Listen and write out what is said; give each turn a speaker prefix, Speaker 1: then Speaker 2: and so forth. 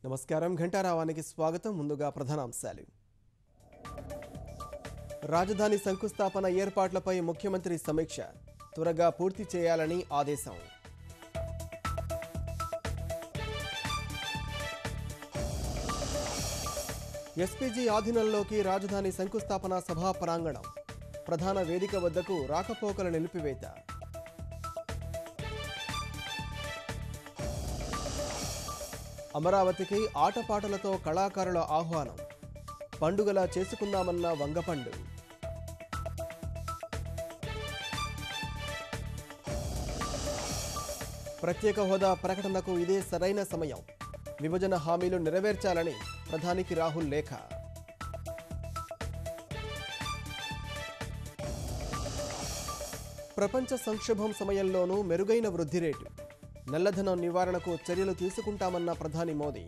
Speaker 1: నమస్కారం ఘంటారావానికి స్వాగతం. ముందుగా ప్రధానాంశాలు. రాజధాని శంకుస్థాపన ఏర్పాట్లపై ముఖ్యమంత్రి సమీక్ష, త్వరగా పూర్తి చేయాలని ఆదేశం. ఎస్పీజీ ఆధీనంలోకి రాజధాని శంకుస్థాపన సభా ప్రాంగణం, ప్రధాన వేదిక వద్దకు రాకపోకల నిలిపివేత. అమరావతికి ఆటపాటలతో కళాకారుల ఆహ్వానం, పండుగలా చేసుకుందామన్న వంగపండు. ప్రత్యేక హోదా ప్రకటనకు ఇదే సరైన సమయం, విభజన హామీలు నెరవేర్చాలని ప్రధానికి రాహుల్ లేఖ. ప్రపంచ సంక్షోభం సమయంలోనూ మెరుగైన వృద్ధి రేటు, నల్లధనం నివారణకు చర్యలు తీసుకుంటామన్న ప్రధాని మోదీ.